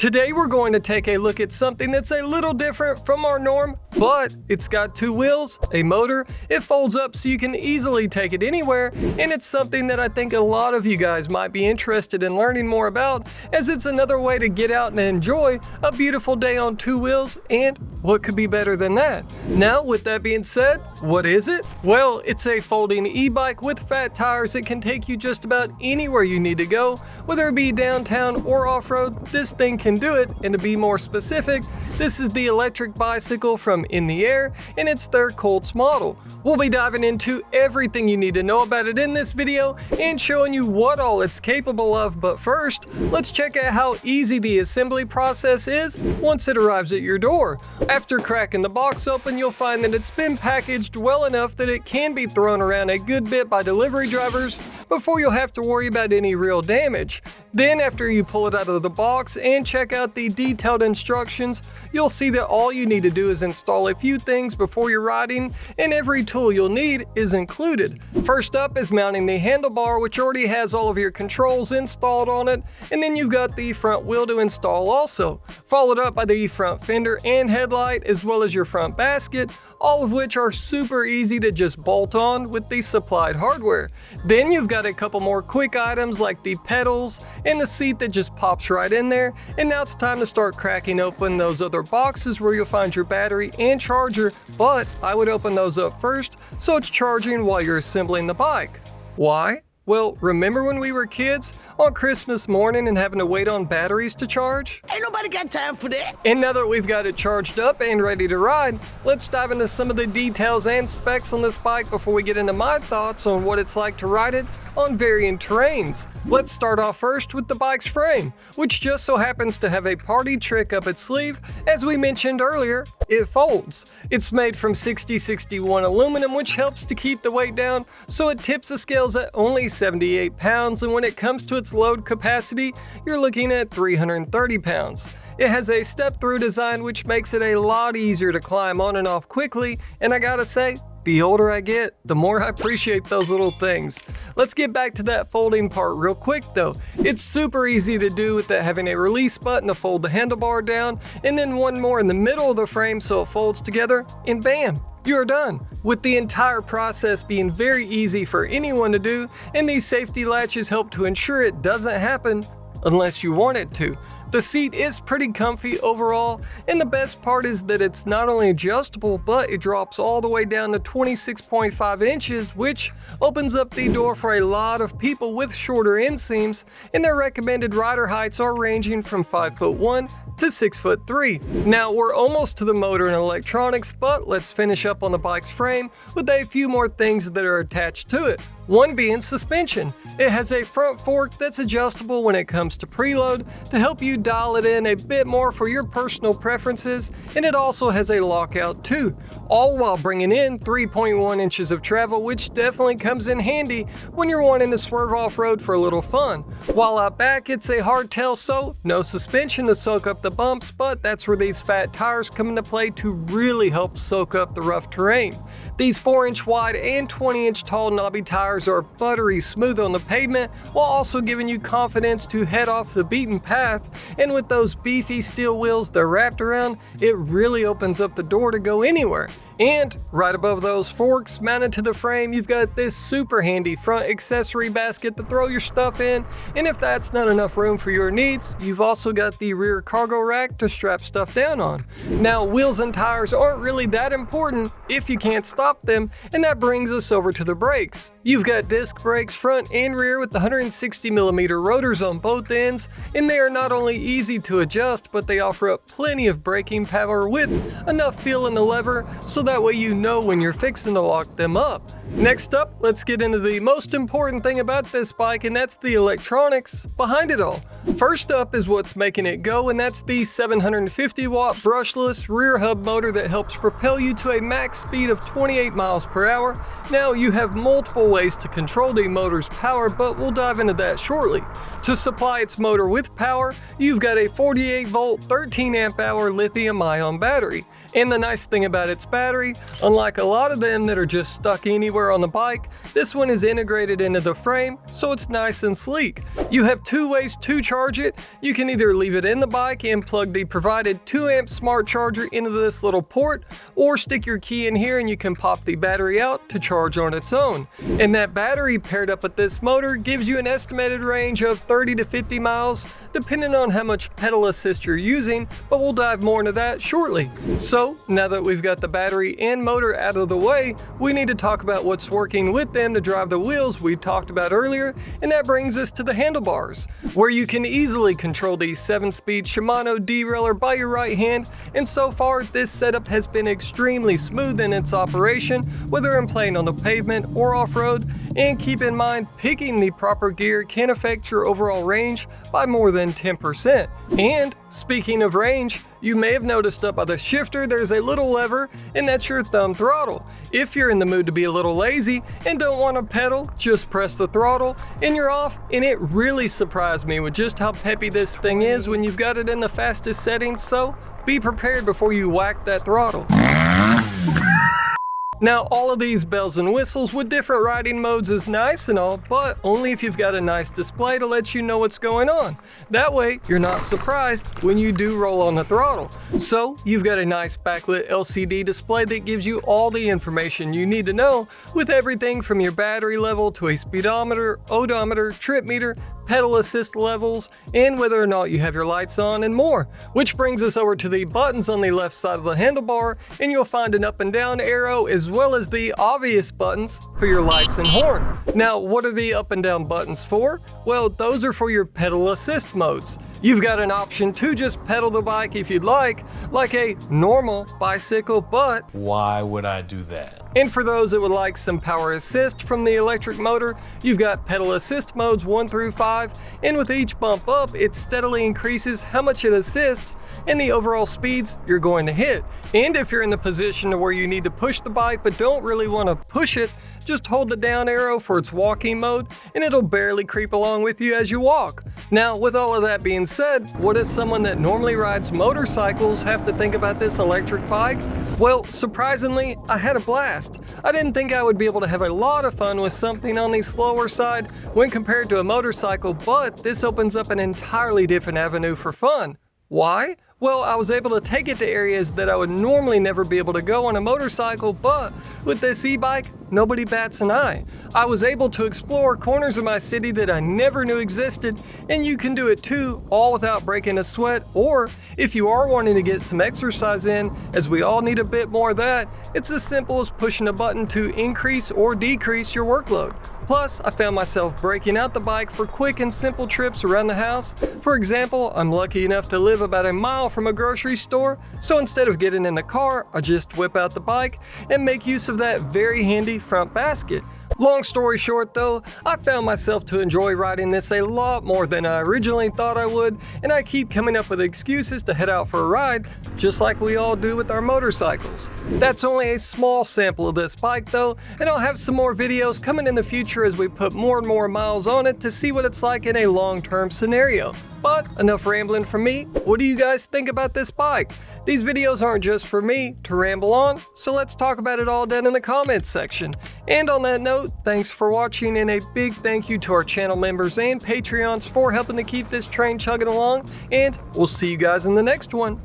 Today we're going to take a look at something that's a little different from our norm, but it's got two wheels, a motor, it folds up so you can easily take it anywhere, and it's something that I think a lot of you guys might be interested in learning more about, as it's another way to get out and enjoy a beautiful day on two wheels, and what could be better than that? Now, with that being said, what is it? Well, it's a folding e-bike with fat tires that can take you just about anywhere you need to go, whether it be downtown or off-road. This thing can do it, and to be more specific, this is the electric bicycle from InTheAir, and it's their Colts model. We'll be diving into everything you need to know about it in this video and showing you what all it's capable of, but first, let's check out how easy the assembly process is once it arrives at your door. After cracking the box open, you'll find that it's been packaged well enough that it can be thrown around a good bit by delivery drivers before you'll have to worry about any real damage. Then after you pull it out of the box and check out the detailed instructions, you'll see that all you need to do is install a few things before you're riding, and every tool you'll need is included. First up is mounting the handlebar, which already has all of your controls installed on it, and then you've got the front wheel to install also, followed up by the front fender and headlight, as well as your front basket, all of which are super easy to just bolt on with the supplied hardware. Then you've got a couple more quick items like the pedals and the seat that just pops right in there, and now it's time to start cracking open those other boxes where you'll find your battery and charger, but I would open those up first so it's charging while you're assembling the bike. Why? Well, remember when we were kids on Christmas morning and having to wait on batteries to charge? Ain't nobody got time for that. And now that we've got it charged up and ready to ride, let's dive into some of the details and specs on this bike before we get into my thoughts on what it's like to ride it on varying terrains. Let's start off first with the bike's frame, which just so happens to have a party trick up its sleeve. As we mentioned earlier, it folds. It's made from 6061 aluminum, which helps to keep the weight down, so it tips the scales at only 78 pounds, and when it comes to its load capacity, you're looking at 330 pounds. It has a step-through design which makes it a lot easier to climb on and off quickly, and I gotta say, the older I get, the more I appreciate those little things. Let's get back to that folding part real quick though. It's super easy to do with that having a release button to fold the handlebar down, and then one more in the middle of the frame so it folds together, and bam! You're done, with the entire process being very easy for anyone to do, and these safety latches help to ensure it doesn't happen unless you want it to. The seat is pretty comfy overall, and the best part is that it's not only adjustable, but it drops all the way down to 26.5 inches, which opens up the door for a lot of people with shorter inseams, and their recommended rider heights are ranging from 5'1" to 6'3". Now we're almost to the motor and electronics, but let's finish up on the bike's frame with a few more things that are attached to it. One being suspension. It has a front fork that's adjustable when it comes to preload to help you dial it in a bit more for your personal preferences, and it also has a lockout too, all while bringing in 3.1 inches of travel, which definitely comes in handy when you're wanting to swerve off-road for a little fun. While out back, it's a hardtail, so no suspension to soak up the bumps, but that's where these fat tires come into play to really help soak up the rough terrain. These 4-inch wide and 20-inch tall knobby tires are buttery smooth on the pavement, while also giving you confidence to head off the beaten path, and with those beefy steel wheels they're wrapped around, it really opens up the door to go anywhere. And right above those forks, mounted to the frame, you've got this super handy front accessory basket to throw your stuff in, and if that's not enough room for your needs, you've also got the rear cargo rack to strap stuff down on. Now, wheels and tires aren't really that important if you can't stop them, and that brings us over to the brakes. You've got disc brakes front and rear with 160mm rotors on both ends, and they are not only easy to adjust, but they offer up plenty of braking power with enough feel in the lever so that way you know when you're fixing to lock them up. Next up, let's get into the most important thing about this bike, and that's the electronics behind it all. First up is what's making it go, and that's the 750-watt brushless rear hub motor that helps propel you to a max speed of 28 miles per hour. Now, you have multiple ways to control the motor's power, but we'll dive into that shortly. To supply its motor with power, you've got a 48-volt, 13-amp-hour lithium-ion battery. And the nice thing about its battery battery. Unlike a lot of them that are just stuck anywhere on the bike, this one is integrated into the frame, so it's nice and sleek. You have two ways to charge it. You can either leave it in the bike and plug the provided 2-amp smart charger into this little port, or stick your key in here and you can pop the battery out to charge on its own. And that battery paired up with this motor gives you an estimated range of 30 to 50 miles, depending on how much pedal assist you're using, but we'll dive more into that shortly. So now that we've got the battery and motor out of the way, we need to talk about what's working with them to drive the wheels we talked about earlier, and that brings us to the handlebars, where you can easily control the 7-speed Shimano derailleur by your right hand, and so far this setup has been extremely smooth in its operation, whether I'm playing on the pavement or off-road. And keep in mind, picking the proper gear can affect your overall range by more than 10%. And speaking of range, you may have noticed up by the shifter there's a little lever, and that's your thumb throttle. If you're in the mood to be a little lazy and don't want to pedal, just press the throttle and you're off. And it really surprised me with just how peppy this thing is when you've got it in the fastest settings, so be prepared before you whack that throttle. Now, all of these bells and whistles with different riding modes is nice and all, but only if you've got a nice display to let you know what's going on. That way, you're not surprised when you do roll on the throttle. So, you've got a nice backlit LCD display that gives you all the information you need to know, with everything from your battery level to a speedometer, odometer, trip meter, pedal assist levels, and whether or not you have your lights on, and more. Which brings us over to the buttons on the left side of the handlebar, and you'll find an up and down arrow as well as the obvious buttons for your lights and horn. Now, what are the up and down buttons for? Well, those are for your pedal assist modes. You've got an option to just pedal the bike if you'd like a normal bicycle, but why would I do that? And for those that would like some power assist from the electric motor, you've got pedal assist modes 1 through 5, and with each bump up, it steadily increases how much it assists and the overall speeds you're going to hit. And if you're in the position where you need to push the bike but don't really want to push it, just hold the down arrow for its walking mode and it'll barely creep along with you as you walk. Now, with all of that being said, what does someone that normally rides motorcycles have to think about this electric bike? Well, surprisingly, I had a blast. I didn't think I would be able to have a lot of fun with something on the slower side when compared to a motorcycle, but this opens up an entirely different avenue for fun. Why? Well, I was able to take it to areas that I would normally never be able to go on a motorcycle, but with this e-bike, nobody bats an eye. I was able to explore corners of my city that I never knew existed, and you can do it too, all without breaking a sweat. Or if you are wanting to get some exercise in, as we all need a bit more of that, it's as simple as pushing a button to increase or decrease your workload. Plus, I found myself breaking out the bike for quick and simple trips around the house. For example, I'm lucky enough to live about a mile from a grocery store, so instead of getting in the car, I just whip out the bike and make use of that very handy front basket. Long story short though, I found myself to enjoy riding this a lot more than I originally thought I would, and I keep coming up with excuses to head out for a ride, just like we all do with our motorcycles. That's only a small sample of this bike though, and I'll have some more videos coming in the future as we put more and more miles on it to see what it's like in a long-term scenario. But enough rambling from me. What do you guys think about this bike? These videos aren't just for me to ramble on, so let's talk about it all down in the comments section. And on that note, thanks for watching, and a big thank you to our channel members and Patreons for helping to keep this train chugging along, and we'll see you guys in the next one.